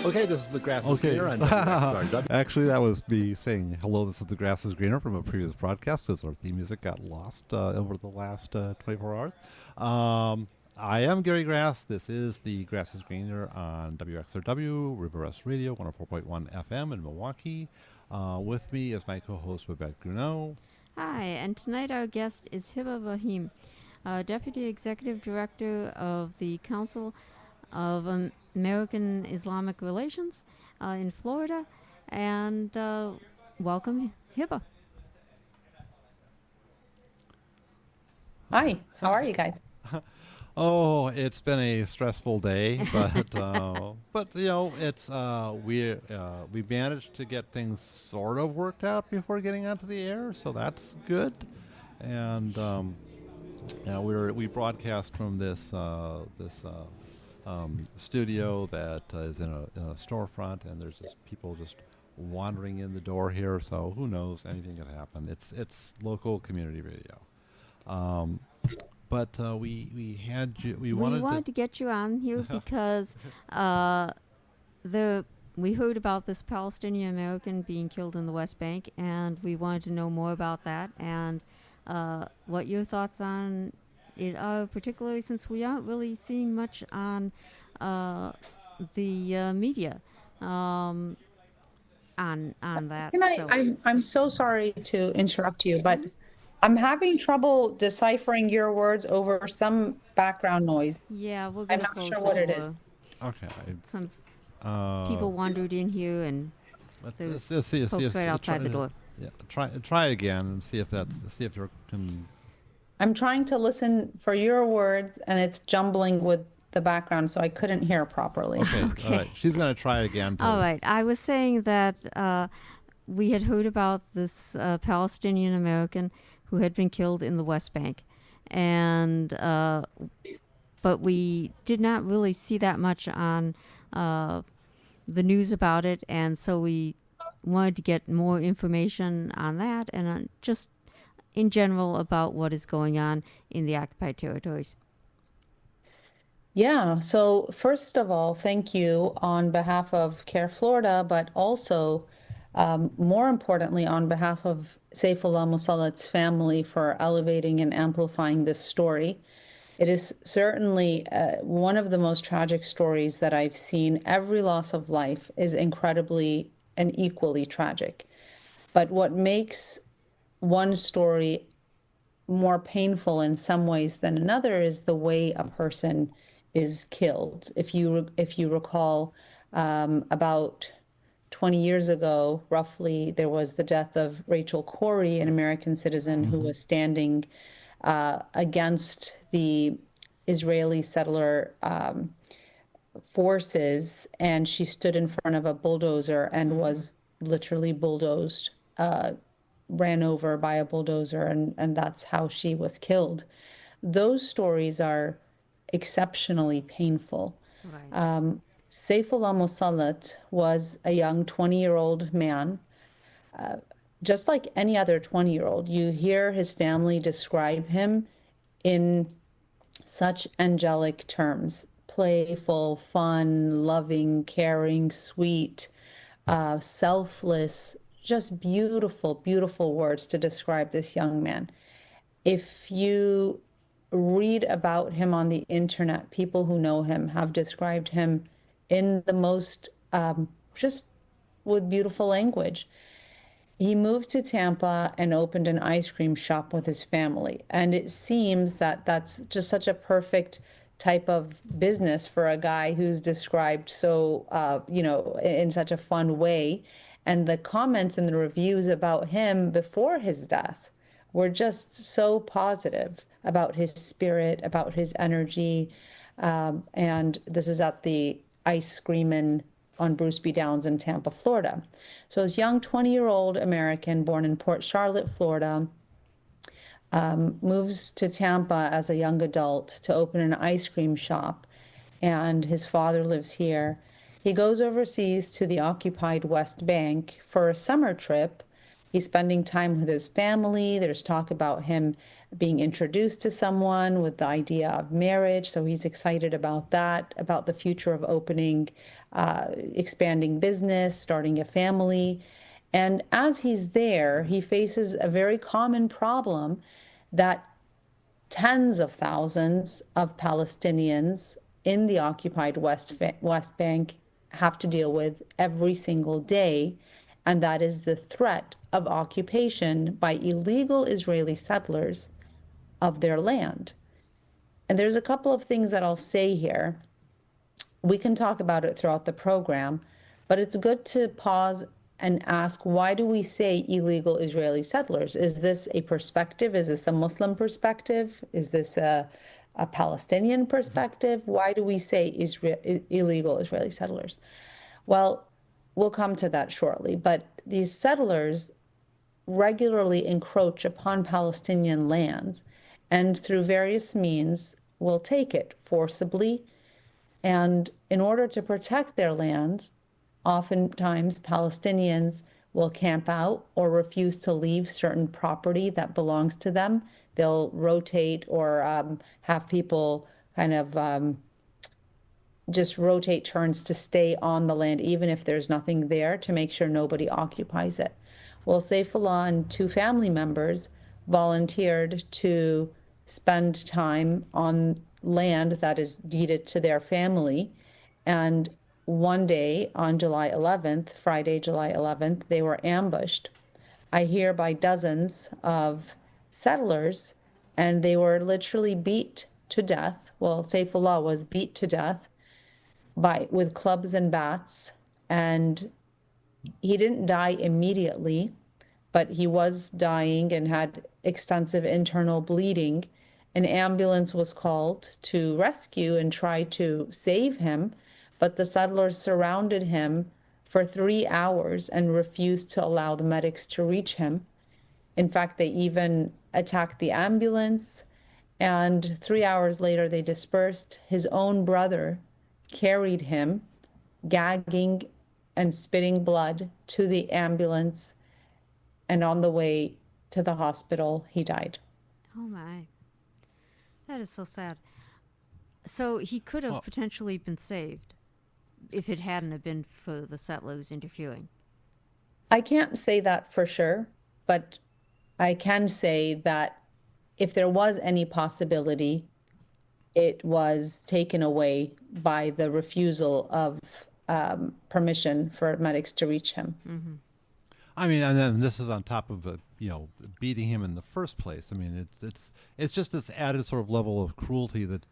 Okay, this is the grass is Okay. greener on WXRW. Actually, that was me saying hello. This is the grass is greener from a previous broadcast because our theme music got lost over the last 24 hours. I am Gary Grass. This is the Grass is Greener on WXRW, River S Radio, 104.1 FM in Milwaukee. With me is my co-host, Babette Gruneau. Hi, and tonight our guest is Hiba Rahim, Deputy Executive Director of the Council of American Islamic Relations in Florida. And welcome, Hiba. Hi, how are you guys? Oh, it's been a stressful day, but you know, it's we managed to get things sort of worked out before getting onto the air, so that's good. And we broadcast from this studio that is in a storefront, and there's just people just wandering in the door here. So who knows? Anything could happen. It's local community radio. But we wanted to get you on here because we heard about this Palestinian American being killed in the West Bank, and we wanted to know more about that and what your thoughts on it are, particularly since we aren't really seeing much on the media on that. I'm so sorry to interrupt you, but I'm having trouble deciphering your words over some background noise. Yeah, we're going to close I'm not sure what it is. Okay. Some people wandered in here, and there's folks right outside the door. Yeah, try again and see if you can. I'm trying to listen for your words, and it's jumbling with the background, so I couldn't hear properly. Okay. All right. She's going to try again. All right. I was saying that we had heard about this Palestinian American who had been killed in the West Bank, and but we did not really see that much on the news about it, and so we wanted to get more information on that and just in general about what is going on in the occupied territories. Yeah, so first of all, thank you on behalf of CAIR-Florida, but also more importantly, on behalf of Sayafollah Musallet's family for elevating and amplifying this story. It is certainly one of the most tragic stories that I've seen. Every loss of life is incredibly and equally tragic. But what makes one story more painful in some ways than another is the way a person is killed. If you recall, about 20 years ago, roughly, there was the death of Rachel Corrie, an American citizen who was standing against the Israeli settler forces, and she stood in front of a bulldozer and was literally bulldozed, ran over by a bulldozer, and that's how she was killed. Those stories are exceptionally painful. Right. Sayafollah Musallet was a young 20-year-old man, just like any other 20-year-old. You hear his family describe him in such angelic terms: playful, fun, loving, caring, sweet, selfless, just beautiful, beautiful words to describe this young man. If you read about him on the internet, people who know him have described him in the most, just with beautiful language. He moved to Tampa and opened an ice cream shop with his family. And it seems that that's just such a perfect type of business for a guy who's described so, in such a fun way. And the comments and the reviews about him before his death were just so positive about his spirit, about his energy. And this is at the Ice Creamin' on Bruce B. Downs in Tampa, Florida. So this young 20-year-old American born in Port Charlotte, Florida, moves to Tampa as a young adult to open an ice cream shop, and his father lives here. He goes overseas to the occupied West Bank for a summer trip He's spending time with his family. There's talk about him being introduced to someone with the idea of marriage. So he's excited about that, about the future of opening, expanding business, starting a family. And as he's there, he faces a very common problem that tens of thousands of Palestinians in the occupied West Bank have to deal with every single day, and that is the threat of occupation by illegal Israeli settlers of their land. And there's a couple of things that I'll say here. We can talk about it throughout the program, but it's good to pause and ask, why do we say illegal Israeli settlers? Is this a perspective? Is this a Muslim perspective? Is this a Palestinian perspective? Why do we say illegal Israeli settlers? Well, we'll come to that shortly, but these settlers regularly encroach upon Palestinian lands and through various means will take it forcibly. And in order to protect their lands, oftentimes Palestinians will camp out or refuse to leave certain property that belongs to them. They'll rotate or have people kind of just rotate turns to stay on the land, even if there's nothing there, to make sure nobody occupies it. Well, Sayafollah and two family members volunteered to spend time on land that is deeded to their family. And one day on July 11th, Friday, July 11th, they were ambushed. I hear by dozens of settlers, and they were literally beat to death. Well, Sayafollah was beat to death with clubs and bats, and he didn't die immediately, but he was dying and had extensive internal bleeding. An ambulance was called to rescue and try to save him, but the settlers surrounded him for 3 hours and refused to allow the medics to reach him. In fact, they even attacked the ambulance, and 3 hours later they dispersed. His own brother carried him, gagging and spitting blood, to the ambulance, and on the way to the hospital, he died. Oh my. That is so sad. So he could have potentially been saved if it hadn't have been for the settlers interfering. I can't say that for sure, but I can say that if there was any possibility, it was taken away by the refusal of permission for medics to reach him. Mm-hmm. I mean, and then this is on top of beating him in the first place. I mean, it's just this added sort of level of cruelty that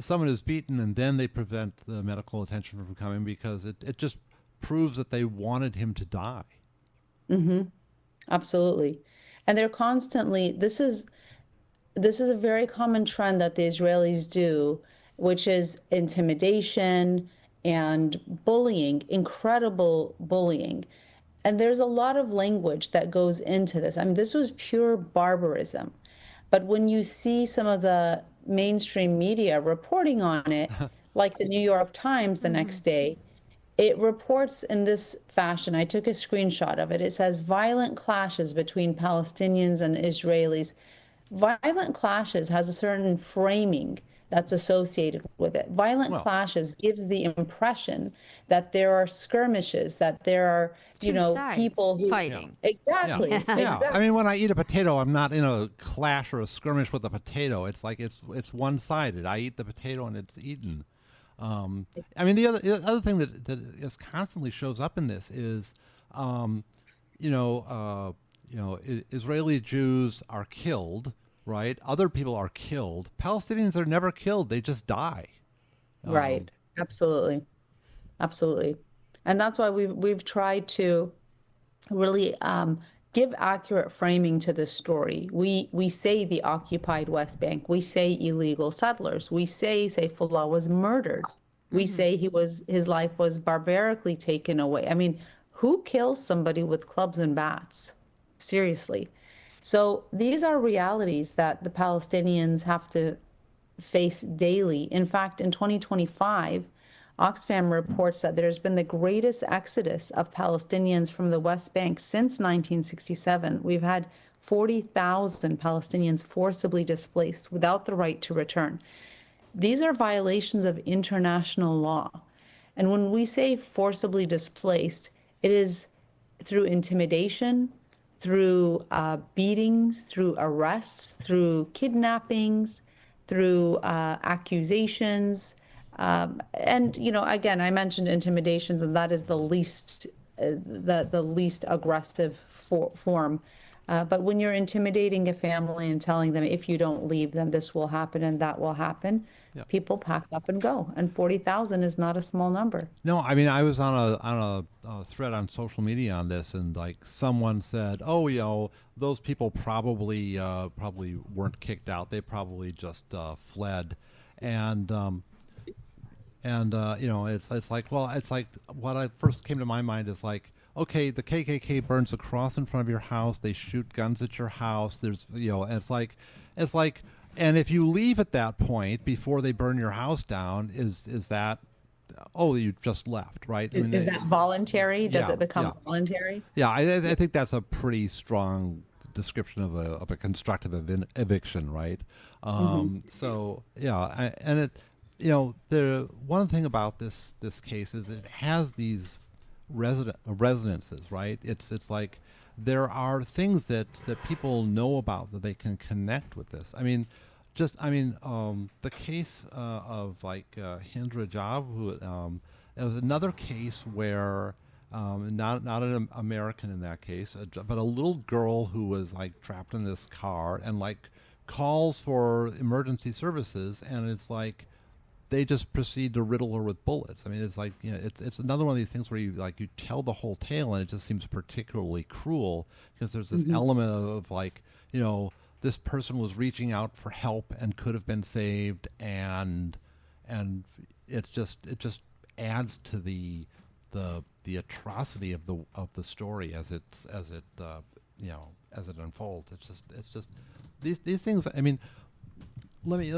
someone is beaten and then they prevent the medical attention from coming because it just proves that they wanted him to die. Mm-hmm. Absolutely. And they're constantly, this is a very common trend that the Israelis do, which is intimidation and bullying, incredible bullying. And there's a lot of language that goes into this. I mean, this was pure barbarism. But when you see some of the mainstream media reporting on it, like the New York Times the next day, it reports in this fashion. I took a screenshot of it. It says violent clashes between Palestinians and Israelis. Violent clashes has a certain framing that's associated with it. Violent clashes gives the impression that there are skirmishes, that there are, people who fighting. Exactly. Yeah. Exactly. I mean, when I eat a potato, I'm not in a clash or a skirmish with the potato. It's like it's one-sided. I eat the potato and it's eaten. I mean, the other thing that is constantly shows up in this is, Israeli Jews are killed, right? Other people are killed. Palestinians are never killed; they just die. Right. Absolutely. Absolutely. And that's why we've tried to really give accurate framing to this story. We say the occupied West Bank. We say illegal settlers. We say Sayafollah was murdered. We say his life was barbarically taken away. I mean, who kills somebody with clubs and bats? Seriously. So these are realities that the Palestinians have to face daily. In fact, in 2025, Oxfam reports that there's been the greatest exodus of Palestinians from the West Bank since 1967. We've had 40,000 Palestinians forcibly displaced without the right to return. These are violations of international law. And when we say forcibly displaced, it is through intimidation, through beatings, through arrests, through kidnappings, through accusations. And, you know, again, I mentioned intimidations, and that is the least aggressive form. But when you're intimidating a family and telling them, if you don't leave, then this will happen and that will happen, people pack up and go. And 40,000 is not a small number. No, I mean, I was on a thread on social media on this, and like someone said, "Oh, you know, those people probably weren't kicked out. They probably just fled," and you know, it's like, well, it's like what I first came to my mind is like, okay, the KKK burns a cross in front of your house. They shoot guns at your house. There's, you know, it's like, and if you leave at that point before they burn your house down, is that, oh, you just left, right? I mean, is that voluntary? Does it become voluntary? Yeah, I think that's a pretty strong description of a constructive eviction, right? So yeah, and it, you know, the one thing about this case is it has these resonances, right? It's like there are things that people know about that they can connect with this. I mean, the case of like Hind Rajab, who it was another case where not an American in that case, but a little girl who was like trapped in this car and like calls for emergency services, and it's like they just proceed to riddle her with bullets. I mean, it's like, you know, it's another one of these things where you tell the whole tale, and it just seems particularly cruel because there's this element of like, you know, this person was reaching out for help and could have been saved, and it just adds to the atrocity of the story as it you know, as it unfolds. It's just these things. I mean, let me.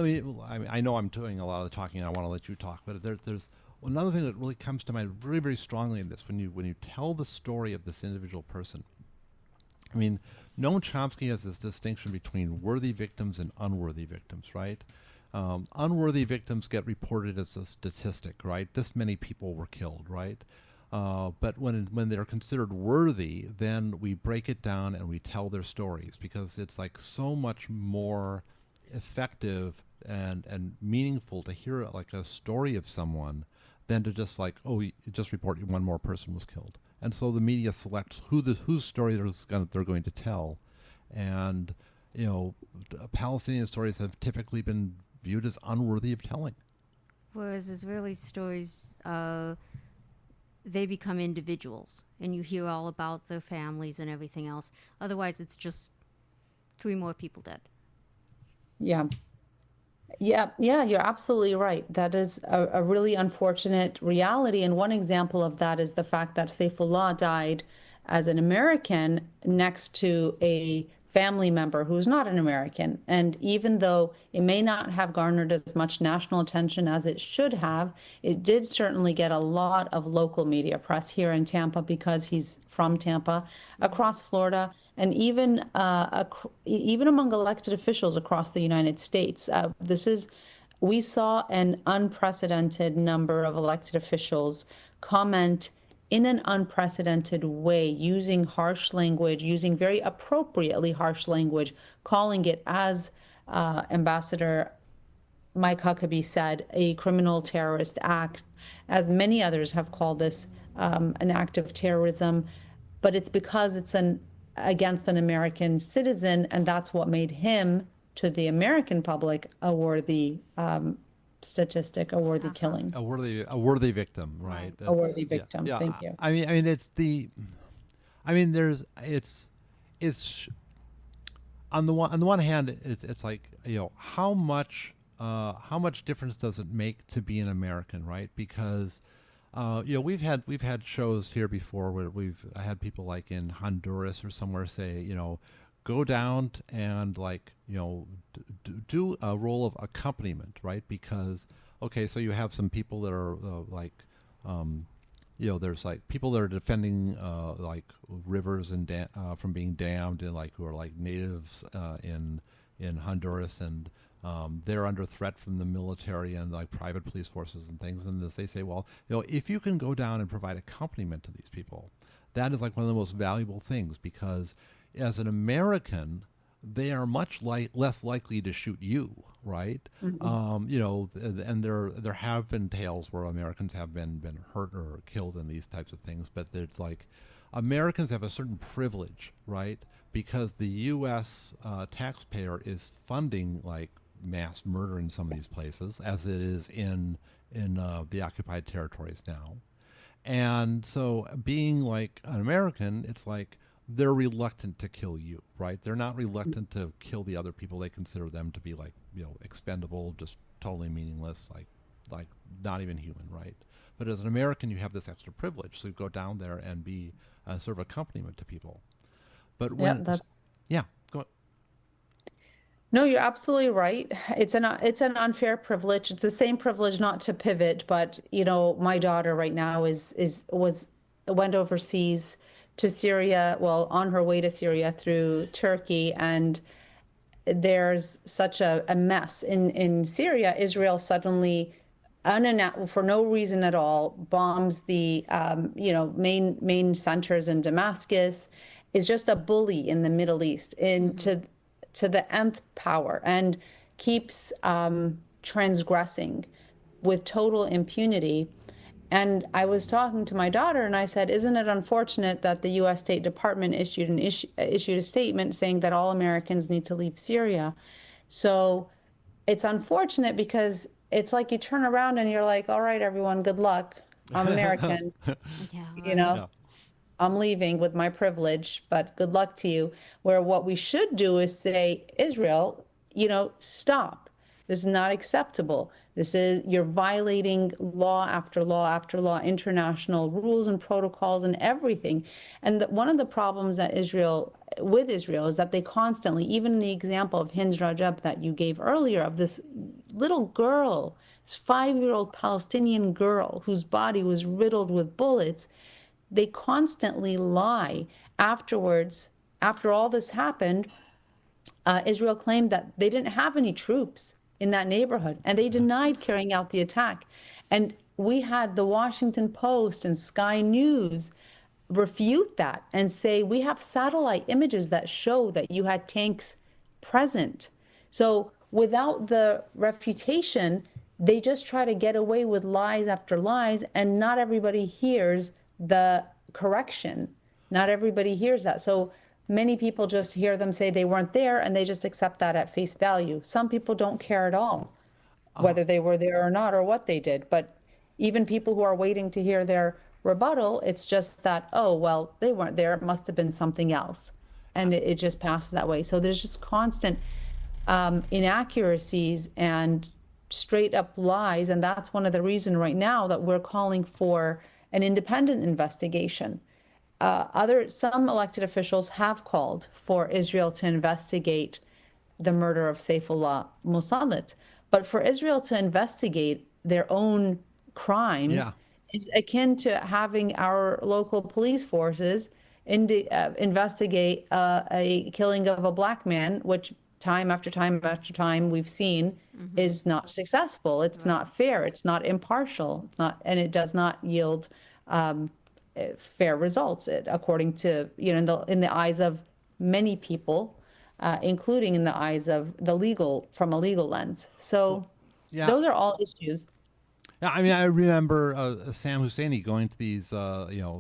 I know I'm doing a lot of the talking, and I want to let you talk, but there's another thing that really comes to mind very, very strongly in this when you tell the story of this individual person. I mean, Noam Chomsky has this distinction between worthy victims and unworthy victims, right? Unworthy victims get reported as a statistic, right? This many people were killed, right? But when they're considered worthy, then we break it down and we tell their stories, because it's like so much more effective and meaningful to hear like a story of someone than to just like, oh, you just report one more person was killed. And so the media selects whose story they're going to tell. And, you know, Palestinian stories have typically been viewed as unworthy of telling. Whereas Israeli stories, they become individuals, and you hear all about their families and everything else. Otherwise, it's just 3 more people dead. Yeah, you're absolutely right. That is a really unfortunate reality. And one example of that is the fact that Sayafollah died as an American next to a family member who's not an American. And even though it may not have garnered as much national attention as it should have, it did certainly get a lot of local media press here in Tampa because he's from Tampa, across Florida, and even among elected officials across the United States. We saw an unprecedented number of elected officials comment in an unprecedented way, using harsh language, using very appropriately harsh language, calling it, as Ambassador Mike Huckabee said, a criminal terrorist act, as many others have called this an act of terrorism. But it's because it's against an American citizen, and that's what made him, to the American public, a worthy statistic, a worthy killing, a worthy victim, right? A worthy victim. Yeah. Thank you. I mean, it's on the one hand, it's like, you know, how much difference does it make to be an American, right? Because you know, we've had shows here before where we've had people like in Honduras or somewhere say, you know, go down and like, you know, do a role of accompaniment, right? Because okay, so you have some people that are there's like people that are defending like rivers and from being dammed, and like who are like natives in Honduras, and they're under threat from the military and like private police forces and things. And as they say, well, if you can go down and provide accompaniment to these people, that is like one of the most valuable things, because as an American, they are much less likely to shoot you, right? And there have been tales where Americans have been hurt or killed in these types of things, but it's like Americans have a certain privilege, right? Because the U.S. Taxpayer is funding like mass murder in some of these places, as it is in the occupied territories now. And so being like an American, it's like they're reluctant to kill you, right? They're not reluctant to kill the other people. They consider them to be like, expendable, just totally meaningless, like not even human, right? But as an American, you have this extra privilege, so you go down there and be sort of accompaniment to people. But when, go. No, you're absolutely right. It's an unfair privilege. It's the same privilege, not to pivot, but my daughter right now went overseas to Syria, well, on her way to Syria through Turkey, and there's such a mess in Syria. Israel suddenly, for no reason at all, bombs the main centers in Damascus. Is just a bully in the Middle East to the nth power, and keeps transgressing with total impunity. And I was talking to my daughter, and I said, isn't it unfortunate that the U.S. State Department issued a statement saying that all Americans need to leave Syria? So it's unfortunate, because it's like you turn around and you're like, all right, everyone, good luck. I'm American. Yeah. I'm leaving with my privilege, but good luck to you. Where what we should do is say, Israel, stop. This is not acceptable. You're violating law after law after law, international rules and protocols and everything. And one of the problems that Israel is that they constantly, even in the example of Hind Rajab that you gave earlier, of this little girl, this 5-year-old Palestinian girl whose body was riddled with bullets, they constantly lie. Afterwards, after all this happened, Israel claimed that they didn't have any troops in that neighborhood, and they denied carrying out the attack. And we had the Washington Post and Sky News refute that and say, we have satellite images that show that you had tanks present. So without the refutation, they just try to get away with lies after lies, and not everybody hears the correction. Not everybody hears that. So many people just hear them say they weren't there, and they just accept that at face value. Some people don't care at all whether they were there or not, or what they did. But even people who are waiting to hear their rebuttal, it's just that, oh, well, they weren't there. It must have been something else. And it just passes that way. So there's just constant inaccuracies and straight up lies. And that's one of the reasons right now that we're calling for an independent investigation. Some elected officials have called for Israel to investigate the murder of Sayafollah Musallet, but for Israel to investigate their own crimes is akin to having our local police forces investigate a killing of a black man, which time after time after time we've seen is not successful. It's not fair. It's not impartial. It's not, and it does not yield fair results, according to, in the eyes of many people, including in the eyes of from a legal lens. So those are all issues. Yeah, I mean, I remember Sam Husseini going to these,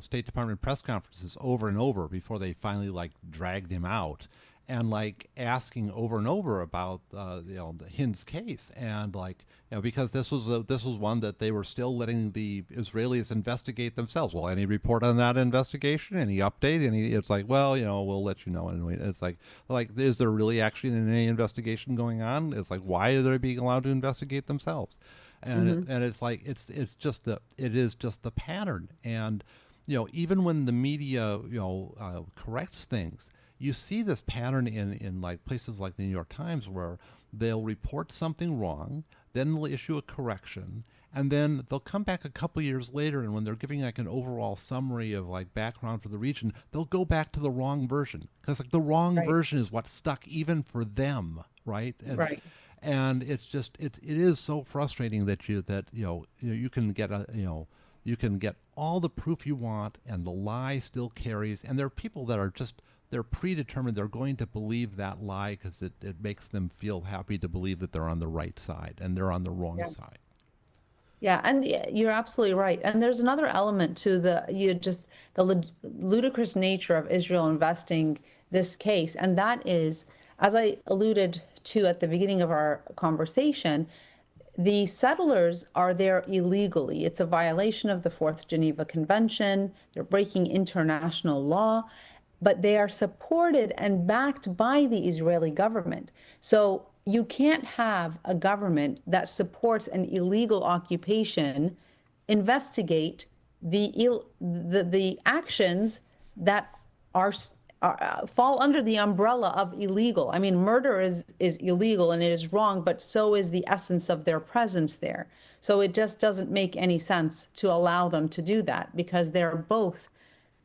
State Department press conferences over and over before they finally dragged him out, and asking over and over about the Hind's case, and because this was one that they were still letting the Israelis investigate themselves. Well, any report on that investigation? Any update? It's we'll let you know anyway. It's like is there really actually any investigation going on? It's why are they being allowed to investigate themselves? And and it is just the pattern. And even when the media corrects things, you see this pattern in like places like the New York Times where they'll report something wrong, then they'll issue a correction, and then they'll come back a couple years later, and when they're giving like an overall summary of like background for the region, they'll go back to the wrong version because like the wrong Right. version is what stuck even for them, right? Right. And it's just it is so frustrating that you can get you can get all the proof you want and the lie still carries, and there are people that are just they're predetermined, they're going to believe that lie because it makes them feel happy to believe that they're on the right side and they're on the wrong Yeah. side. Yeah, and you're absolutely right. And there's another element to the ludicrous nature of Israel investing this case, and that is, as I alluded to at the beginning of our conversation, the settlers are there illegally. It's a violation of the Fourth Geneva Convention. They're breaking international law, but they are supported and backed by the Israeli government. So you can't have a government that supports an illegal occupation investigate the actions that are fall under the umbrella of illegal. I mean, murder is illegal and it is wrong, but so is the essence of their presence there. So it just doesn't make any sense to allow them to do that because they're both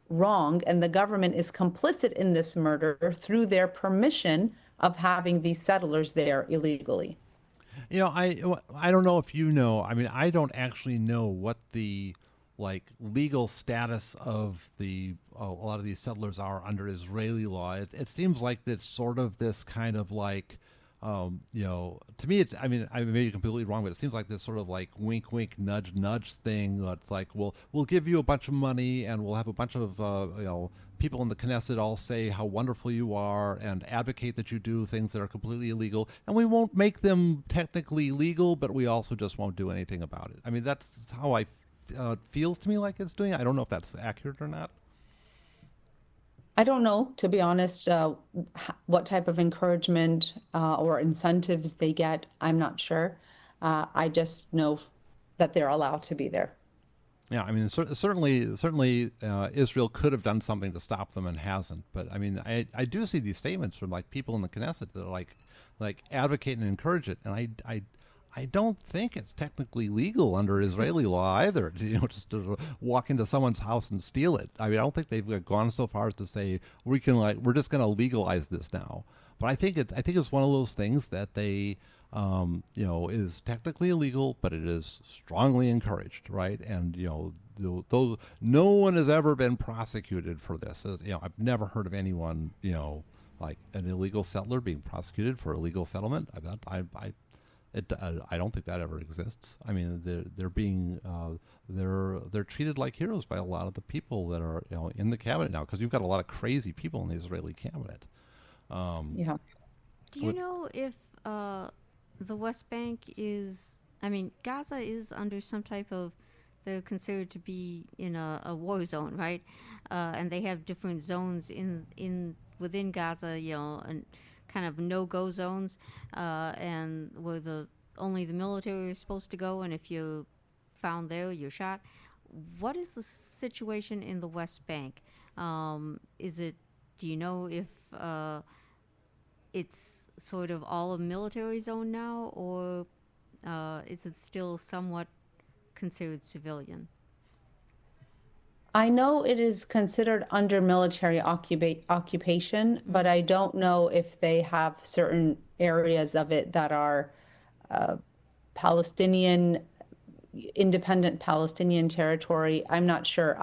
wrong, and the government is complicit in this murder through their permission of having these settlers there illegally. I don't know if you know. I mean, I don't actually know what the like legal status of a lot of these settlers are under Israeli law. It seems like it's sort of this kind of like to me, I mean, I may be completely wrong, but it seems like this sort of like wink, wink, nudge, nudge thing. That's like, we'll give you a bunch of money, and we'll have a bunch of people in the Knesset all say how wonderful you are and advocate that you do things that are completely illegal, and we won't make them technically legal, but we also just won't do anything about it. I mean, that's how it feels to me like it's doing. I don't know if that's accurate or not. I don't know, to be honest, what type of encouragement or incentives they get. I'm not sure. I just know that they're allowed to be there. Yeah, I mean, certainly, Israel could have done something to stop them and hasn't. But I mean, I do see these statements from like people in the Knesset that are like advocate and encourage it, and I don't think it's technically legal under Israeli law either. Just to walk into someone's house and steal it. I mean, I don't think they've gone so far as to say we're just going to legalize this now. But I think it's one of those things that they is technically illegal, but it is strongly encouraged, right? And though no one has ever been prosecuted for this. I've never heard of anyone like an illegal settler being prosecuted for illegal settlement. I don't think that ever exists. I mean, they're being they're treated like heroes by a lot of the people that are in the cabinet now, because you've got a lot of crazy people in the Israeli cabinet. Yeah. Do you know if the West Bank is? I mean, Gaza is under some type of. They're considered to be in a war zone, right? And they have different zones within Gaza, and kind of no-go zones, and where only the military is supposed to go, and if you're found there, you're shot. What is the situation in the West Bank? Do you know if it's sort of all a military zone now, or is it still somewhat considered civilian? I know it is considered under military occupation, but I don't know if they have certain areas of it that are Palestinian, independent Palestinian territory. I'm not sure.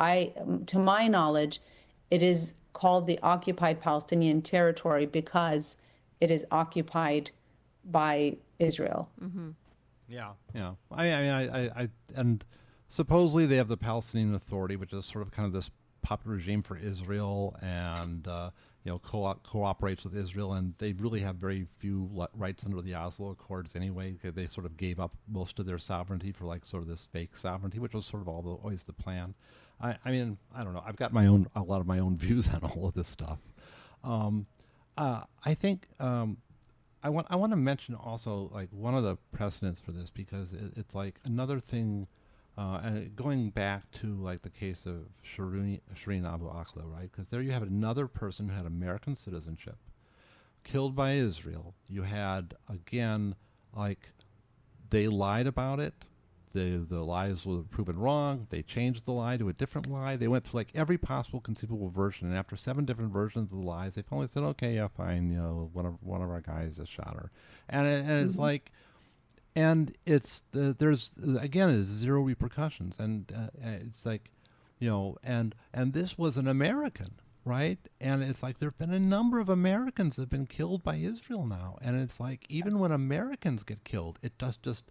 To my knowledge, it is called the occupied Palestinian territory because it is occupied by Israel. Mm-hmm. Yeah. I and supposedly they have the Palestinian Authority, which is sort of kind of this puppet regime for Israel, and cooperates with Israel, and they really have very few rights under the Oslo Accords anyway. They sort of gave up most of their sovereignty for like sort of this fake sovereignty, which was sort of always the plan. I mean, I don't know. I've got a lot of my own views on all of this stuff. I think I want to mention also like one of the precedents for this, because it's like another thing and going back to like the case of Shireen Abu Akleh, right? Because there you have another person who had American citizenship, killed by Israel. You had, again, like, they lied about it. The lies were proven wrong. They changed the lie to a different lie. They went through like every possible conceivable version, and after 7 different versions of the lies, they finally said, "Okay, yeah, fine. You know, one of our guys just shot her," and it's like, and there's again, zero repercussions, and it's like, you know, and this was an American, right? And it's like there've been a number of Americans that have been killed by Israel now, and it's like even when Americans get killed, it does just,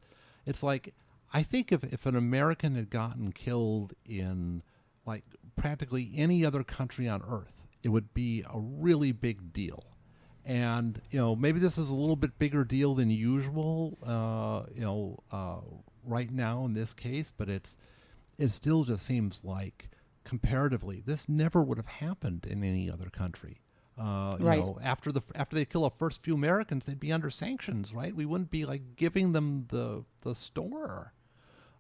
it's like. I think if an American had gotten killed in like practically any other country on earth, it would be a really big deal. And, you know, maybe this is a little bit bigger deal than usual, right now in this case, but it still just seems like comparatively, this never would have happened in any other country. Right. You know, after they kill the first few Americans, they'd be under sanctions, right? We wouldn't be like giving them the store.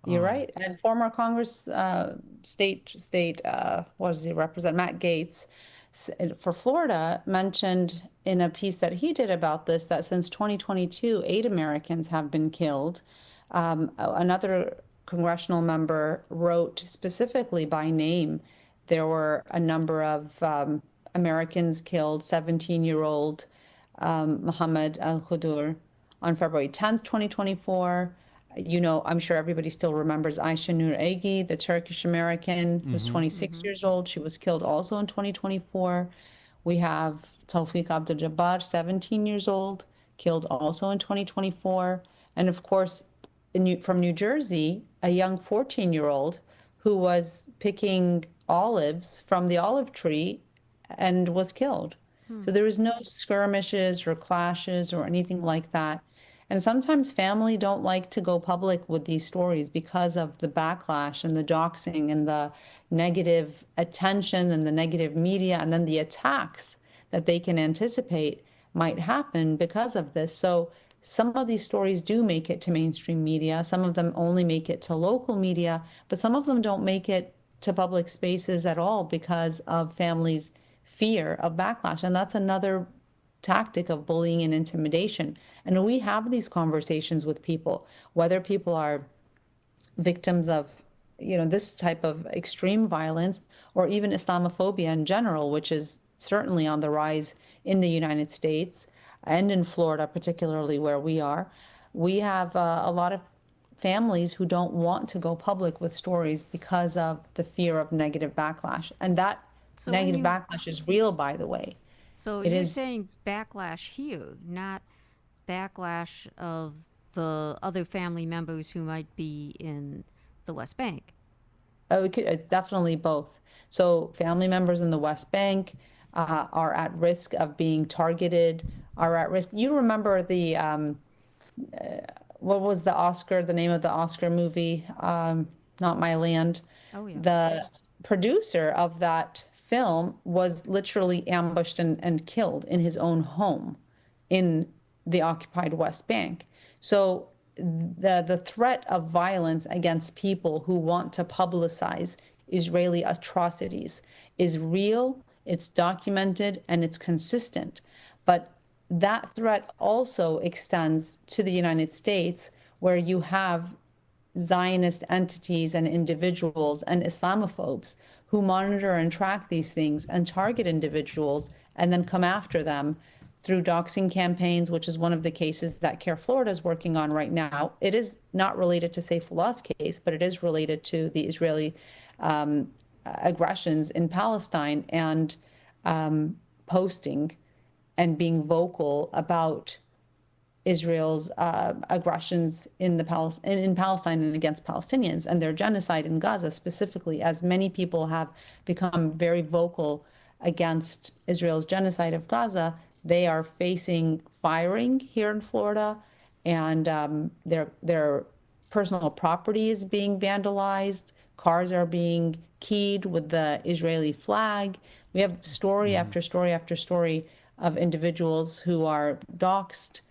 You're right. And former Congress what does he represent? Matt Gaetz for Florida mentioned in a piece that he did about this that since 2022, 8 Americans have been killed. Another congressional member wrote specifically by name. There were a number of Americans killed. 17-year-old Mohammed Al-Khudur on February 10th, 2024. You know, I'm sure everybody still remembers Ayşe Nur Egi, the Turkish American who's 26 years old. She was killed also in 2024. We have Tawfiq Abdul-Jabbar, 17 years old, killed also in 2024. And of course, from New Jersey, a young 14-year-old who was picking olives from the olive tree and was killed. So there was no skirmishes or clashes or anything like that. And sometimes family don't like to go public with these stories because of the backlash and the doxing and the negative attention and the negative media and then the attacks that they can anticipate might happen because of this. So some of these stories do make it to mainstream media. Some of them only make it to local media, but some of them don't make it to public spaces at all because of families' fear of backlash. And that's another tactic of bullying and intimidation. And we have these conversations with people, whether people are victims of, you know, this type of extreme violence or even Islamophobia in general, which is certainly on the rise in the United States and in Florida, particularly where we are. We have a lot of families who don't want to go public with stories because of the fear of negative backlash. And that negative backlash is real, by the way. So you're saying backlash here, not backlash of the other family members who might be in the West Bank? Oh, it's definitely both. So family members in the West Bank are at risk of being targeted, are at risk. You remember the, what was the name of the Oscar movie? Not My Land. Oh, yeah. The producer of that film was literally ambushed and killed in his own home in the occupied West Bank. So the threat of violence against people who want to publicize Israeli atrocities is real, it's documented, and it's consistent. But that threat also extends to the United States, where you have Zionist entities and individuals and Islamophobes who monitor and track these things and target individuals and then come after them through doxing campaigns, which is one of the cases that CAIR-Florida is working on right now. It is not related to Sayfullah's case, but it is related to the Israeli aggressions in Palestine and posting and being vocal about Israel's aggressions in Palestine and against Palestinians and their genocide in Gaza specifically, as many people have become very vocal against Israel's genocide of Gaza. They are facing firing here in Florida, and their personal property is being vandalized. Cars are being keyed with the Israeli flag. We have story after story after story of individuals who are doxxed,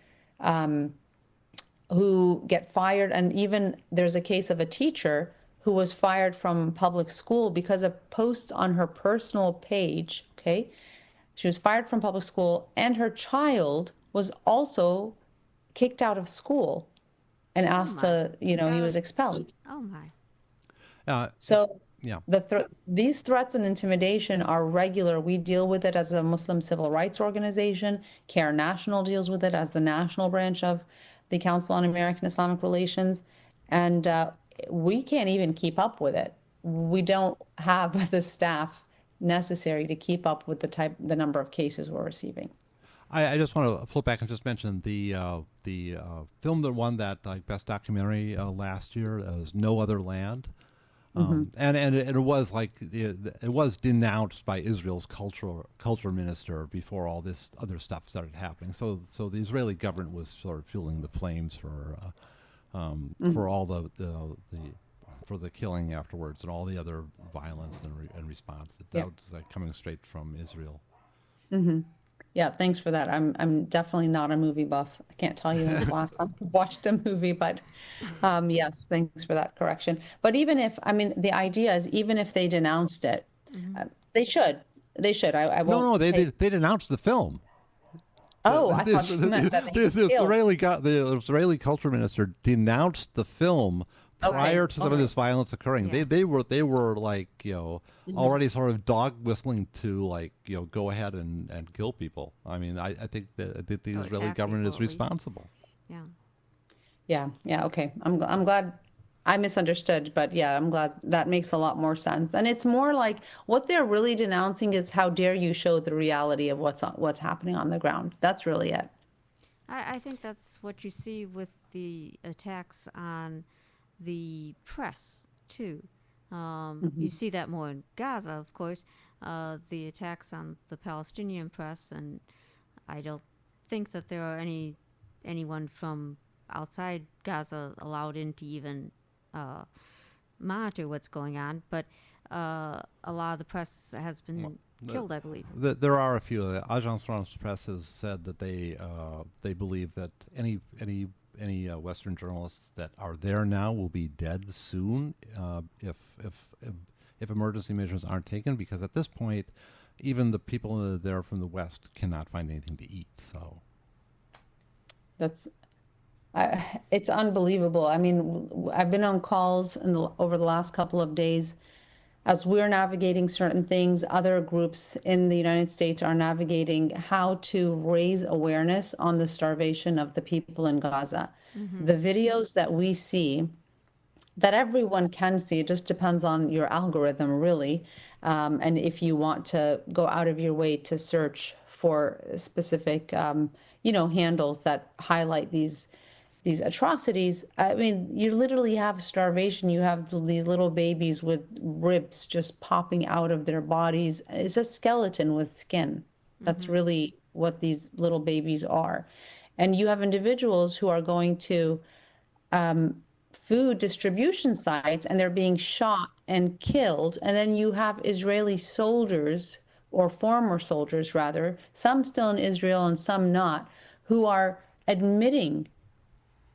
who get fired. And even there's a case of a teacher who was fired from public school because of posts on her personal page. Okay. She was fired from public school, and her child was also kicked out of school and asked to, he was expelled. Oh my. So yeah. these threats and intimidation are regular. We deal with it as a Muslim civil rights organization. CAIR National deals with it as the national branch of the Council on American Islamic Relations. And we can't even keep up with it. We don't have the staff necessary to keep up with the number of cases we're receiving. I just want to flip back and just mention the film that won that best documentary last year was No Other Land. And it was it was denounced by Israel's culture minister before all this other stuff started happening. So the Israeli government was sort of fueling the flames for all for the killing afterwards and all the other violence and response. That was coming straight from Israel. Yeah, thanks for that. I'm definitely not a movie buff. I can't tell you when the last time I watched a movie, but yes, thanks for that correction. But the idea is even if they denounced it, they should. They should. I won't. No, they denounced the film. Oh, I thought you meant that the Israeli culture minister denounced the film prior to some of this violence occurring. Yeah. They were already sort of dog whistling to go ahead and kill people. I mean, I think that the Israeli government is responsible. Yeah. Okay. I'm glad I misunderstood, but yeah, I'm glad that makes a lot more sense. And it's more like what they're really denouncing is how dare you show the reality of what's happening on the ground. That's really it. I think that's what you see with the attacks on the press too. You see that more in Gaza, of course, the attacks on the Palestinian press, and I don't think that there are anyone from outside Gaza allowed in to even monitor what's going on, but a lot of the press has been killed, I believe. There are a few. Agence France-Presse has said that they believe that any Western journalists that are there now will be dead soon if emergency measures aren't taken, because at this point, even the people there from the West cannot find anything to eat. So it's unbelievable. I mean, I've been on calls over the last couple of days. As we're navigating certain things, other groups in the United States are navigating how to raise awareness on the starvation of the people in Gaza. The videos that we see, that everyone can see, it just depends on your algorithm, really. And if you want to go out of your way to search for specific, handles that highlight these atrocities. I mean, you literally have starvation. You have these little babies with ribs just popping out of their bodies. It's a skeleton with skin. That's really what these little babies are. And you have individuals who are going to food distribution sites and they're being shot and killed. And then you have Israeli soldiers, or former soldiers rather, some still in Israel and some not, who are admitting,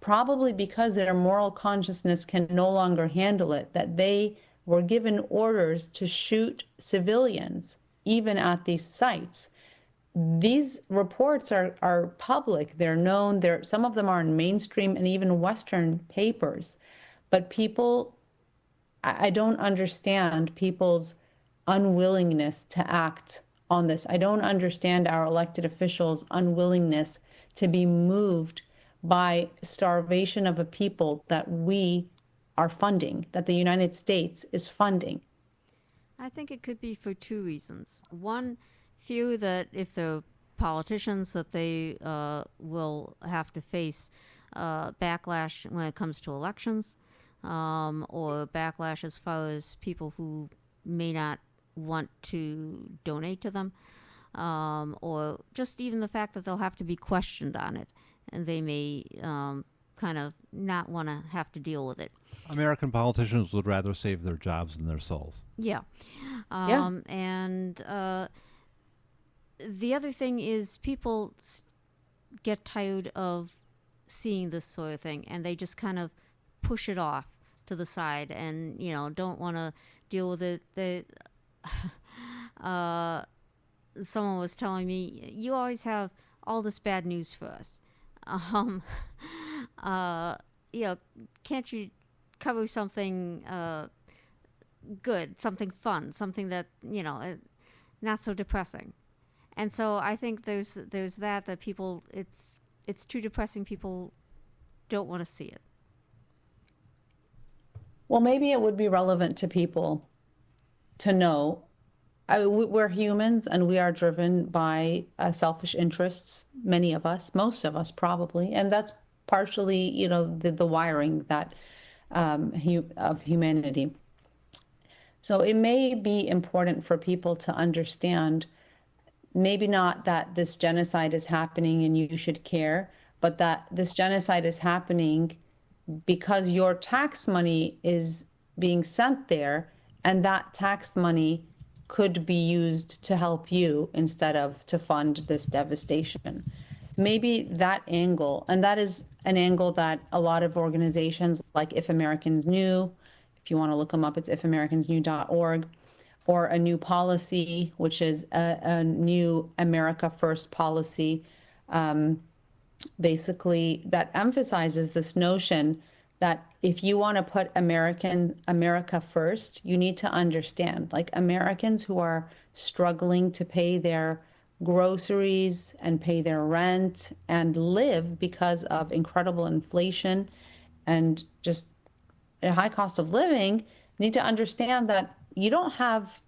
probably because their moral consciousness can no longer handle it, that they were given orders to shoot civilians, even at these sites. These reports are public. They're known. Some of them are in mainstream and even Western papers. But I don't understand people's unwillingness to act on this. I don't understand our elected officials' unwillingness to be moved by starvation of a people that we are funding, that the United States is funding. I think it could be for two reasons. One, few that if the politicians that they will have to face backlash when it comes to elections, or backlash as far as people who may not want to donate to them, or just even the fact that they'll have to be questioned on it, and they may kind of not want to have to deal with it. American politicians would rather save their jobs than their souls. Yeah. And the other thing is people get tired of seeing this sort of thing, and they just kind of push it off. to the side and don't want to deal with it. Someone was telling me, you always have all this bad news for us. Can't you cover something good, something fun, something that not so depressing? And so I think there's that people, it's too depressing. People don't want to see it. Well, maybe it would be relevant to people to know. We're humans and we are driven by selfish interests, many of us, most of us probably. And that's partially, the wiring that of humanity. So it may be important for people to understand, maybe not that this genocide is happening and you should care, but that this genocide is happening because your tax money is being sent there, and that tax money could be used to help you instead of to fund this devastation. Maybe that angle, and that is an angle that a lot of organizations like If Americans Knew, if you want to look them up, it's ifamericansknew.org, or A New Policy, which is a new America First policy, basically that emphasizes this notion that if you want to put America first, you need to understand, like Americans who are struggling to pay their groceries and pay their rent and live because of incredible inflation and just a high cost of living, need to understand that you don't have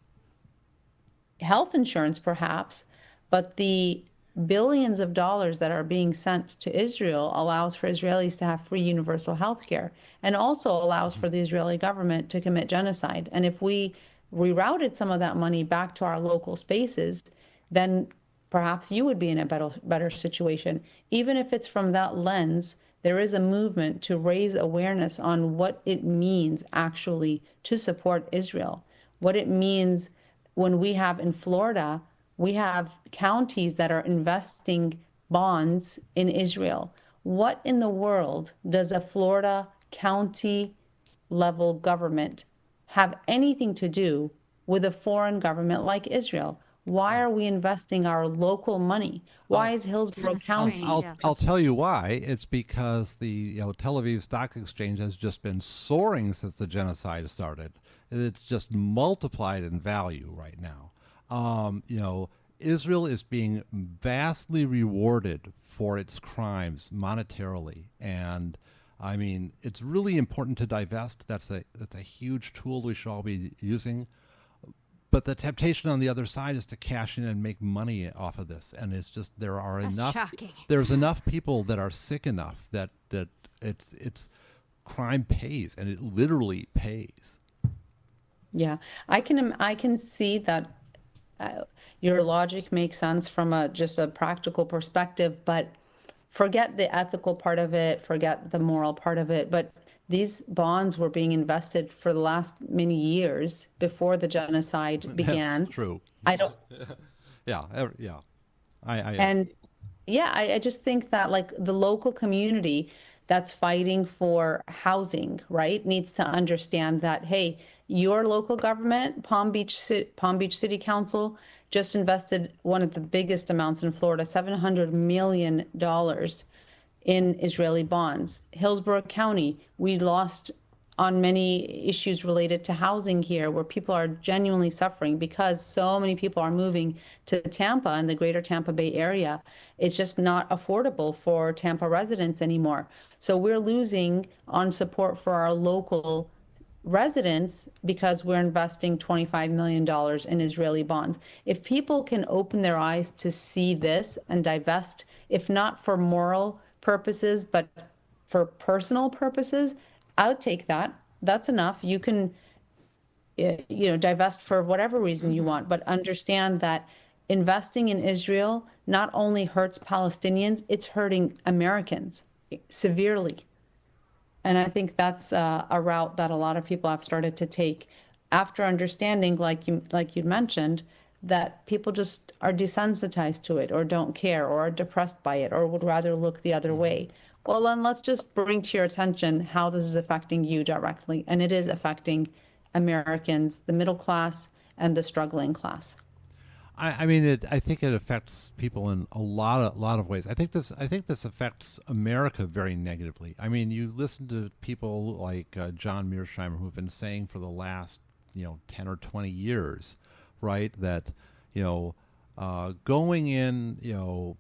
health insurance perhaps, but the billions of dollars that are being sent to Israel allows for Israelis to have free universal health care, and also allows for the Israeli government to commit genocide. And if we rerouted some of that money back to our local spaces, then perhaps you would be in a better situation. Even if it's from that lens, there is a movement to raise awareness on what it means actually to support Israel, what it means when we have in Florida, we have counties that are investing bonds in Israel. What in the world does a Florida county level government have anything to do with a foreign government like Israel? Why are we investing our local money? Why is Hillsborough County? I'll tell you why. It's because the Tel Aviv Stock Exchange has just been soaring since the genocide started. It's just multiplied in value right now. Israel is being vastly rewarded for its crimes monetarily, and I mean, it's really important to divest. That's a huge tool we should all be using. But the temptation on the other side is to cash in and make money off of this, and it's just there's enough people that are sick enough that it's crime pays, and it literally pays. Yeah, I can see that. Your logic makes sense from just a practical perspective, but forget the ethical part of it, forget the moral part of it. But these bonds were being invested for the last many years before the genocide began. True. I don't. Yeah. I just think that like the local community that's fighting for housing, right, needs to understand that, hey, your local government, Palm Beach City Council, just invested one of the biggest amounts in Florida, $700 million in Israeli bonds. Hillsborough County, we lost on many issues related to housing here, where people are genuinely suffering because so many people are moving to Tampa and the greater Tampa Bay area. It's just not affordable for Tampa residents anymore. So we're losing on support for our local residents because we're investing $25 million in Israeli bonds. If people can open their eyes to see this and divest, if not for moral purposes, but for personal purposes, I would take that. That's enough. You can, divest for whatever reason you want, but understand that investing in Israel not only hurts Palestinians, it's hurting Americans severely. And I think that's a route that a lot of people have started to take after understanding, like you mentioned, that people just are desensitized to it or don't care or are depressed by it or would rather look the other way. Well, then let's just bring to your attention how this is affecting you directly. And it is affecting Americans, the middle class and the struggling class. I mean, I think it affects people in a lot of ways. I think this affects America very negatively. I mean, you listen to people like John Mearsheimer, who've been saying for the last 10 or 20 years, right, that going in,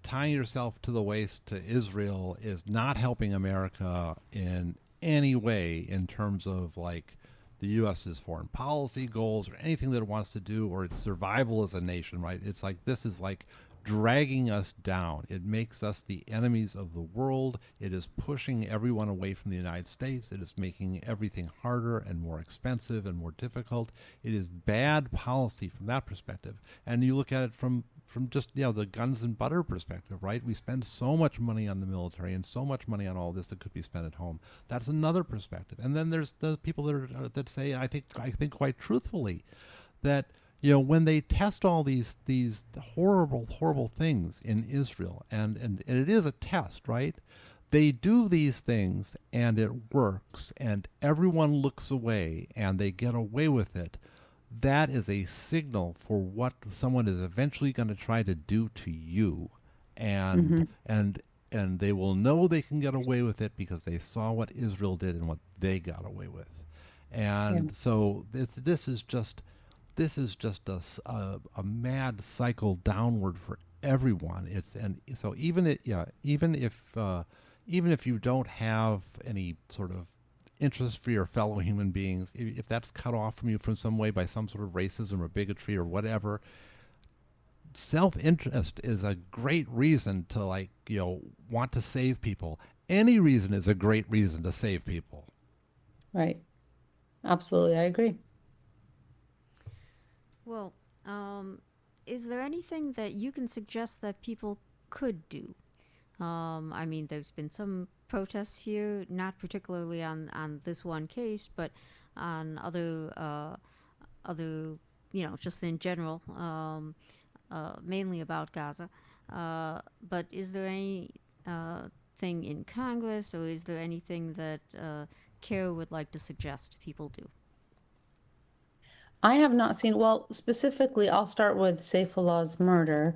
tying yourself to the waist to Israel is not helping America in any way in terms of like the U.S.'s foreign policy goals or anything that it wants to do or its survival as a nation, right? It's like this is like dragging us down. It makes us the enemies of the world. It is pushing everyone away from the United States. It is making everything harder and more expensive and more difficult. It is bad policy from that perspective. And you look at it from just the guns and butter perspective, right? We spend so much money on the military and so much money on all this that could be spent at home. That's another perspective. And then there's the people that say, I think quite truthfully, that when they test all these horrible things in Israel, and it is a test, right? They do these things and it works, and everyone looks away and they get away with it. That is a signal for what someone is eventually going to try to do to you, and they will know they can get away with it because they saw what Israel did and what they got away with, and so this is just a mad cycle downward for everyone. So even if you don't have any sort of interest for your fellow human beings, if that's cut off from you from some way by some sort of racism or bigotry or whatever, self-interest is a great reason to want to save people. Any reason is a great reason to save people. Right. Absolutely, I agree. Well, is there anything that you can suggest that people could do? I mean, there's been some protests here, not particularly on this one case, but on other, just in general, mainly about Gaza. But is there any thing in Congress, or is there anything that CAIR would like to suggest people do? I have not seen, well, specifically, I'll start with Sayfullah's murder.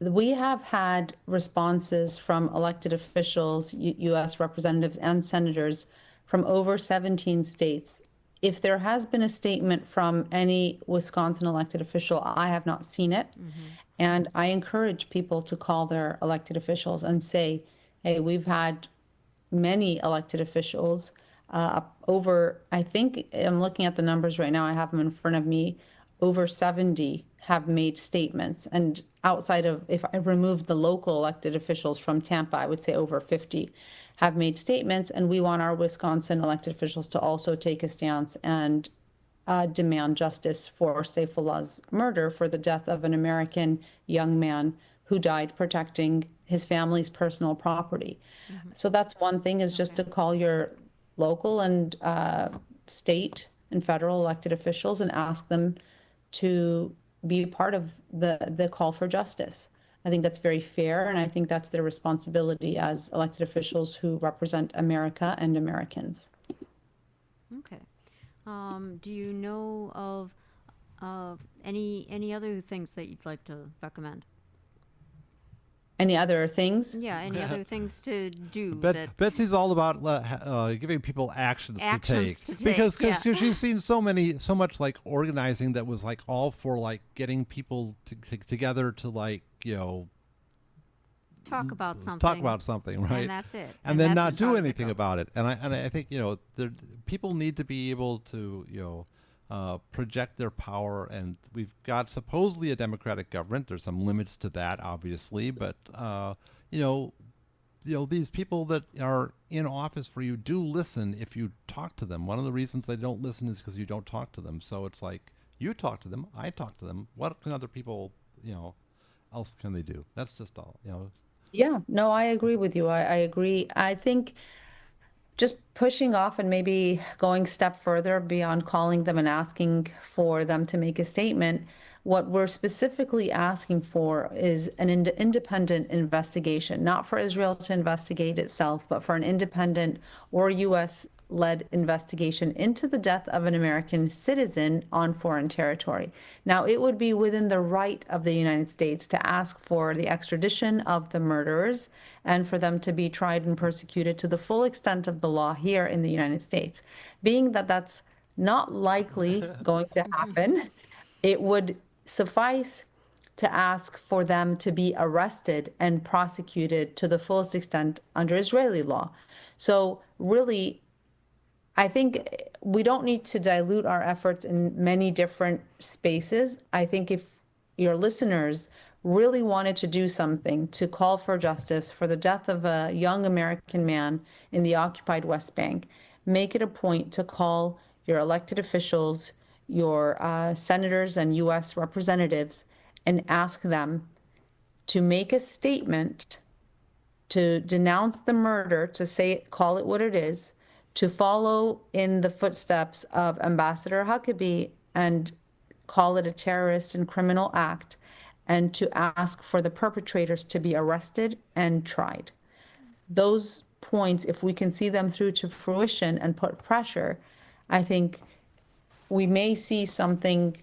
We have had responses from elected officials, U.S. representatives and senators from over 17 states. If there has been a statement from any Wisconsin elected official, I have not seen it. And I encourage people to call their elected officials and say, hey, we've had many elected officials over, I think I'm looking at the numbers right now, I have them in front of me, over 70 have made statements. And outside of, if I removed the local elected officials from Tampa, I would say over 50 have made statements. And we want our Wisconsin elected officials to also take a stance and demand justice for Sayfullah's murder, for the death of an American young man who died protecting his family's personal property. So that's one thing, is just to call your local and state and federal elected officials and ask them to be part of the call for justice. I think that's very fair, and I think that's their responsibility as elected officials who represent America and Americans. Okay. Do you know of any other things that you'd like to recommend? Any other things? Yeah, any other things to do? Betsy's all about giving people actions to take, because she's seen so much like organizing that was like all for like getting people together to talk about something. Talk about something, right? And that's it. And then not do anything about it. And I think people need to be able to project their power, and we've got supposedly a democratic government. There's some limits to that, obviously, but these people that are in office for you do listen if you talk to them. One of the reasons they don't listen is because you don't talk to them. So it's like, you talk to them, I talk to them. What can other people, else can they do? That's just all, Yeah, no, I agree with you. I agree. I think just pushing off and maybe going a step further beyond calling them and asking for them to make a statement. What we're specifically asking for is an independent investigation, not for Israel to investigate itself, but for an independent or U.S.-led investigation into the death of an American citizen on foreign territory. Now, it would be within the right of the United States to ask for the extradition of the murderers and for them to be tried and persecuted to the full extent of the law here in the United States. Being that that's not likely going to happen, it would suffice to ask for them to be arrested and prosecuted to the fullest extent under Israeli law. So really, I think we don't need to dilute our efforts in many different spaces. I think if your listeners really wanted to do something to call for justice for the death of a young American man in the occupied West Bank, make it a point to call your elected officials, your senators and U.S. representatives, and ask them to make a statement to denounce the murder, to say, call it what it is, to follow in the footsteps of Ambassador Huckabee and call it a terrorist and criminal act, and to ask for the perpetrators to be arrested and tried. Those points, if we can see them through to fruition and put pressure, I think we may see something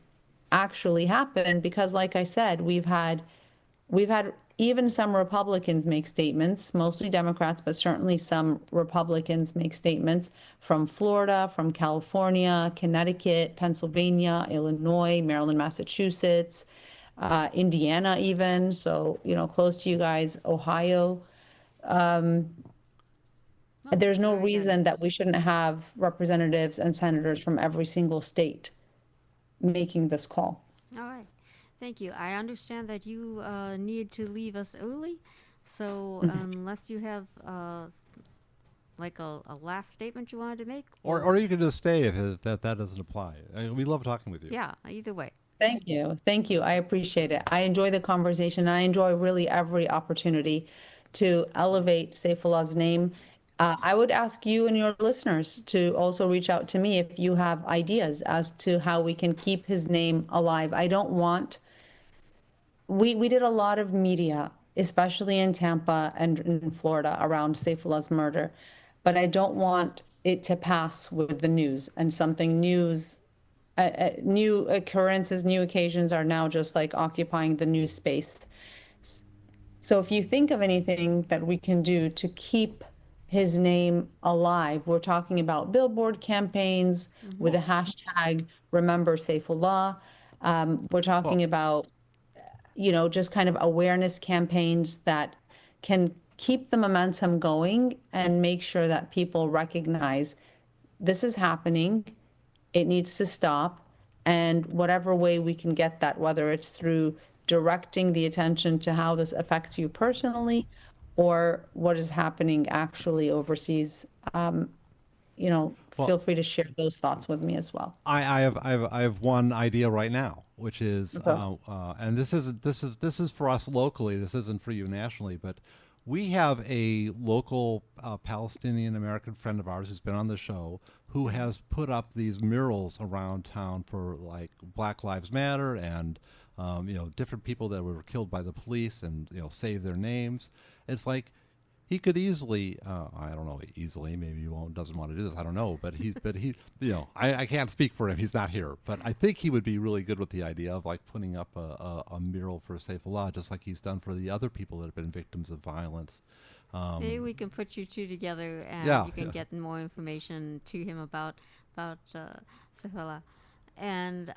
actually happen, because like I said, we've had even some Republicans make statements, mostly Democrats, but certainly some Republicans make statements from Florida, from California, Connecticut, Pennsylvania, Illinois, Maryland, Massachusetts, Indiana even, so, close to you guys, Ohio. There's no reason that we shouldn't have representatives and senators from every single state making this call. All right. Thank you. I understand that you need to leave us early. So unless you have like a last statement you wanted to make? Or you can just stay if that doesn't apply. We love talking with you. Yeah, either way. Thank you. Thank you. I appreciate it. I enjoy the conversation. I enjoy really every opportunity to elevate Sayfullah's name. I would ask you and your listeners to also reach out to me if you have ideas as to how we can keep his name alive. I don't want, we did a lot of media, especially in Tampa and in Florida, around Sayfullah's murder, but I don't want it to pass with the news and something new occurrences, new occasions are now just like occupying the news space. So if you think of anything that we can do to keep his name alive, we're talking about billboard campaigns with a hashtag Remember Sayfullah. We're talking about, just kind of awareness campaigns that can keep the momentum going and make sure that people recognize this is happening, it needs to stop, and whatever way we can get that, whether it's through directing the attention to how this affects you personally or what is happening actually overseas, feel free to share those thoughts with me as well. I have one idea right now, which is, and this is for us locally. This isn't for you nationally, but we have a local Palestinian American friend of ours who's been on the show who has put up these murals around town for like Black Lives Matter and different people that were killed by the police and save their names. It's like he could easily, I don't know, maybe he doesn't want to do this, I don't know, but he, I can't speak for him, he's not here, but I think he would be really good with the idea of like putting up a mural for Sayfullah, just like he's done for the other people that have been victims of violence. Maybe we can put you two together and you can get more information to him about Sayfullah. And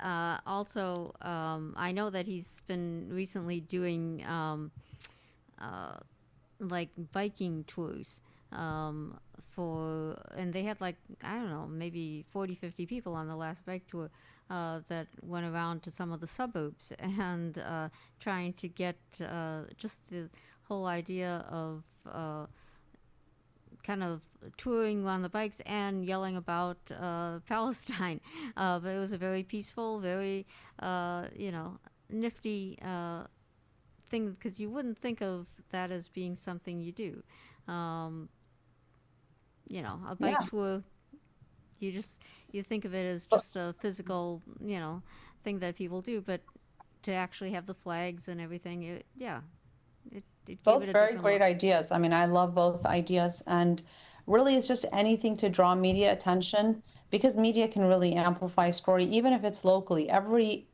also, I know that he's been recently doing like biking tours and they had like, I don't know, maybe 40, 50 people on the last bike tour that went around to some of the suburbs and trying to get just the whole idea of kind of touring on the bikes and yelling about Palestine. But it was a very peaceful, very, nifty thing, because you wouldn't think of that as being something you do. A bike tour, you think of it as just a physical, thing that people do. But to actually have the flags and everything, it gave Both it a very different great look. ideas. I mean, I love both ideas. And really, it's just anything to draw media attention because media can really amplify a story, even if it's locally. Every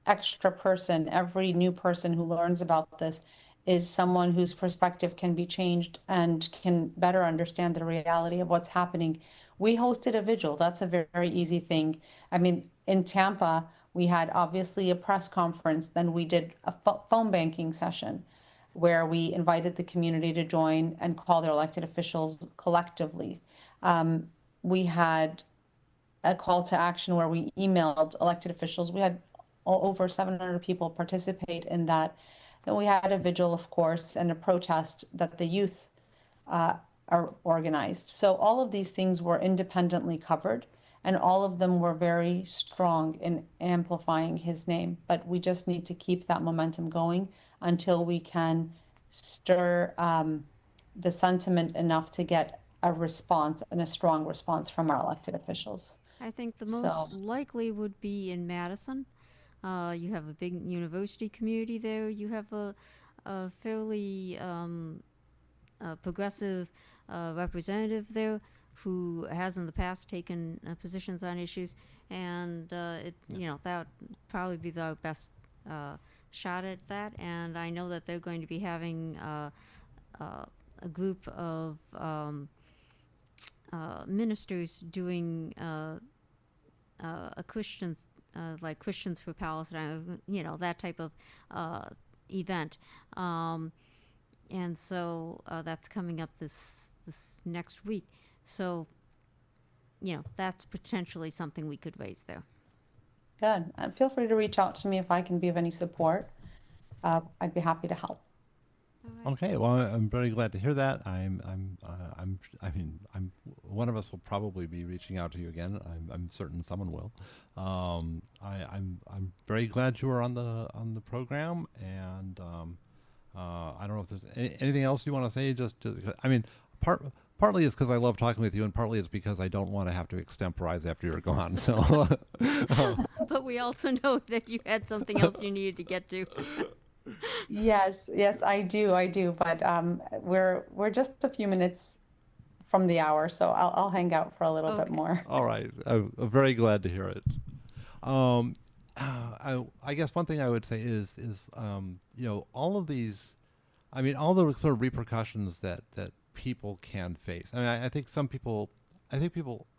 extra person, every new person who learns about this is someone whose perspective can be changed and can better understand the reality of what's happening. We hosted a vigil. That's a very easy thing. I mean, in Tampa, we had obviously a press conference, then we did a phone banking session where we invited the community to join and call their elected officials collectively. We had a call to action where we emailed elected officials. We had over 700 people participate in that. Then we had a vigil, of course, and a protest that the youth are organized. So all of these things were independently covered, and all of them were very strong in amplifying his name. But we just need to keep that momentum going until we can stir the sentiment enough to get a response and a strong response from our elected officials. I think the So, most likely would be in Madison. You have a big university community there. You have a fairly progressive representative there who has in the past taken positions on issues, and that would probably be the best shot at that. And I know that they're going to be having a group of ministers doing a Christian, like Christians for Palestine, that type of event. And so that's coming up this next week. So, that's potentially something we could raise there. good. And feel free to reach out to me if I can be of any support. I'd be happy to help. All right. Okay, well, I'm very glad to hear that. One of us will probably be reaching out to you again. I'm certain someone will. I'm very glad you were on the program, and I don't know if there's anything else you want to say. Partly it's because I love talking with you, and partly it's because I don't want to have to extemporize after you're gone. So, But we also know that you had something else you needed to get to. Yes, I do. But we're just a few minutes from the hour, so I'll hang out for a little bit Okay. more. all right, I'm very glad to hear it. I guess one thing I would say is all of these, all the sort of repercussions that people can face. I think people,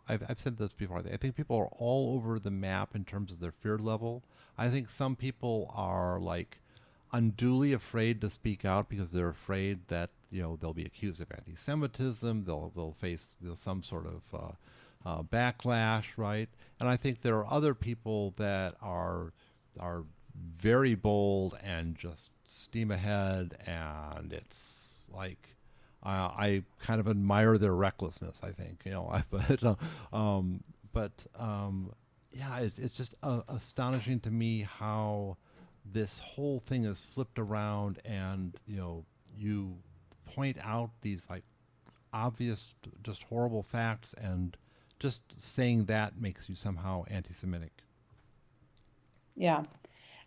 I've said this before. I think people are all over the map in terms of their fear level. I think some people are like unduly afraid to speak out because they're afraid that they'll be accused of anti-Semitism. They'll face some sort of backlash, right? And I think there are other people that are very bold and just steam ahead, and it's like I kind of admire their recklessness. I think it's just astonishing to me how this whole thing is flipped around, and you point out these like obvious, just horrible facts, and just saying that makes you somehow anti-Semitic. Yeah.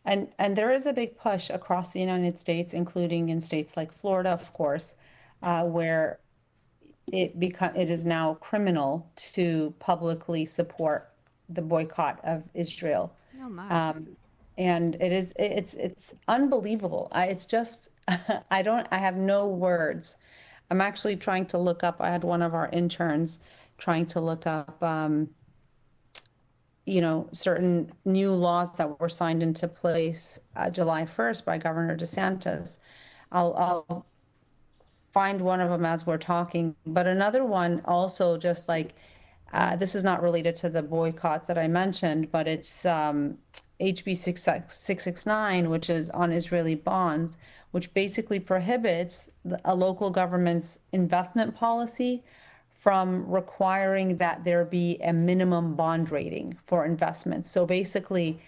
And there is a big push across the United States, including in states like Florida, of course, where it is now criminal to publicly support the boycott of Israel. Oh my. And it's unbelievable. It's just I have no words. I'm actually trying to look up. I had one of our interns trying to look up certain new laws that were signed into place July 1st by Governor DeSantis. I'll find one of them as we're talking, but another one also just like this is not related to the boycotts that I mentioned, but it's HB 669, which is on Israeli bonds, which basically prohibits a local government's investment policy from requiring that there be a minimum bond rating for investments. So basically,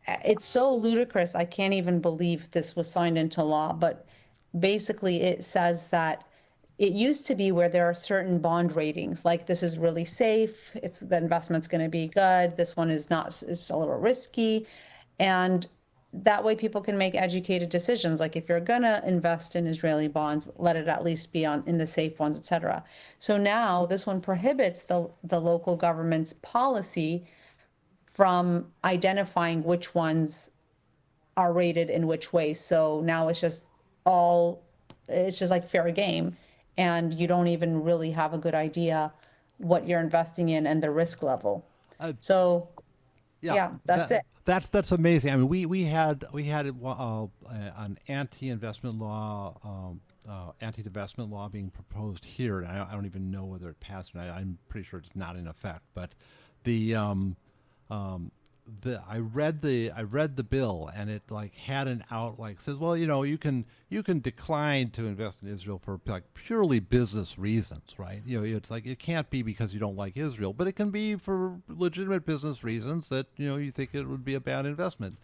it's so ludicrous. I can't even believe this was signed into law, but basically it says that it used to be where there are certain bond ratings, like this is really safe, the investment's going to be good, this one is not, is a little risky. And that way people can make educated decisions. Like if you're going to invest in Israeli bonds, let it at least be in the safe ones, etc. So now this one prohibits the local government's policy from identifying which ones are rated in which ways. So now it's just like fair game, and you don't even really have a good idea what you're investing in and the risk level. So yeah, that's it. That's amazing. I mean, we had an anti-investment law, anti-divestment law being proposed here, and I don't even know whether it passed. And I'm pretty sure it's not in effect. But I read the bill, and it like had an out like says, well, you can decline to invest in Israel for like purely business reasons, right? It's like it can't be because you don't like Israel, but it can be for legitimate business reasons that you think it would be a bad investment.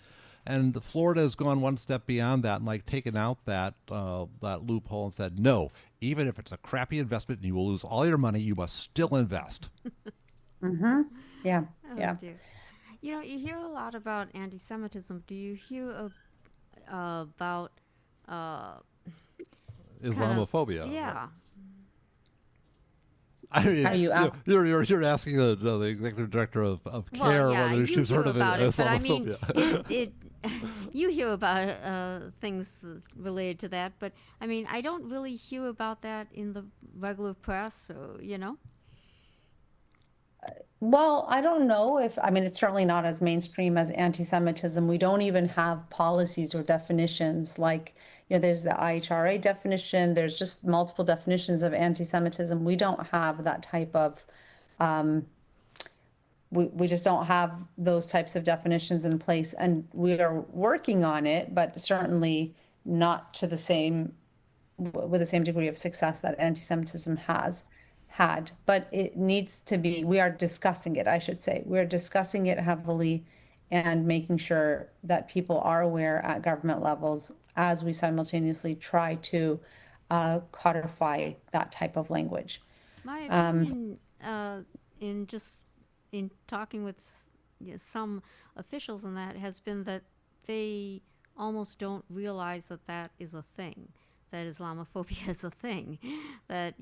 And Florida has gone one step beyond that and like taken out that loophole and said, no, even if it's a crappy investment and you will lose all your money, you must still invest. Mm-hmm. Yeah. Oh, Yeah. dear. You hear a lot about anti-Semitism. Do you hear about Islamophobia? Yeah. I mean, Are you asking? You're asking the executive director of CAIR whether she's heard of about it, but I mean, Islamophobia. you hear about things related to that, but I mean, I don't really hear about that in the regular press, so, Well, I don't know it's certainly not as mainstream as anti-Semitism. We don't even have policies or definitions like, there's the IHRA definition, there's just multiple definitions of anti-Semitism. We don't have that type of, we just don't have those types of definitions in place, and we are working on it, but certainly not to with the same degree of success that anti-Semitism has had. But it needs to be, we are discussing it, I should say. We're discussing it heavily and making sure that people are aware at government levels as we simultaneously try to codify that type of language. My opinion, in talking with some officials in that, has been that they almost don't realize that is a thing, that Islamophobia is a thing, that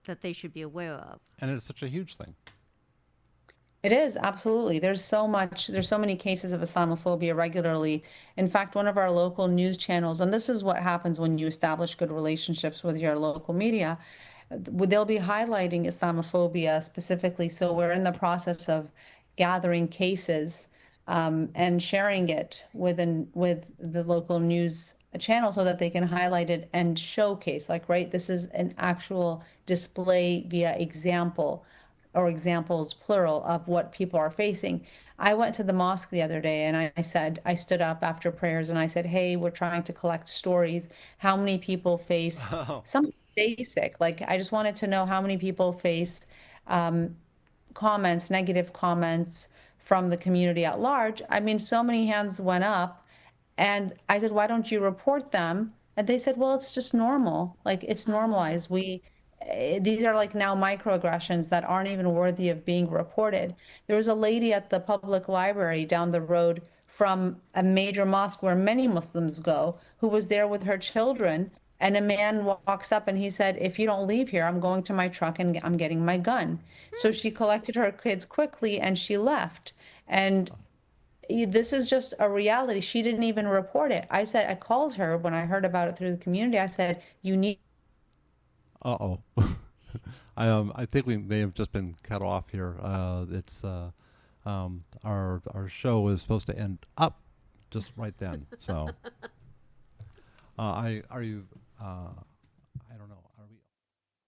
that they should be aware of. And it's such a huge thing. It is, absolutely. There's so many cases of Islamophobia regularly. In fact, one of our local news channels, and this is what happens when you establish good relationships with your local media, they'll be highlighting Islamophobia specifically. So we're in the process of gathering cases and sharing it with the local news channel so that they can highlight it and showcase, like, right, this is an actual display via example or examples plural of what people are facing. I went to the mosque the other day and I stood up after prayers and I said, hey, we're trying to collect stories. How many people face something basic? Like, I just wanted to know how many people face comments, negative comments from the community at large. I mean, so many hands went up. And I said, why don't you report them? And they said, well, it's just normal. Like, it's normalized. These are like now microaggressions that aren't even worthy of being reported. There was a lady at the public library down the road from a major mosque where many Muslims go, who was there with her children. And a man walks up and he said, if you don't leave here, I'm going to my truck and I'm getting my gun. So she collected her kids quickly and she left. And this is just a reality. She didn't even report it. I called her when I heard about it through the community. I said, you need. Uh-oh. I think we may have just been cut off here. It's our show is supposed to end up just right then. So, are you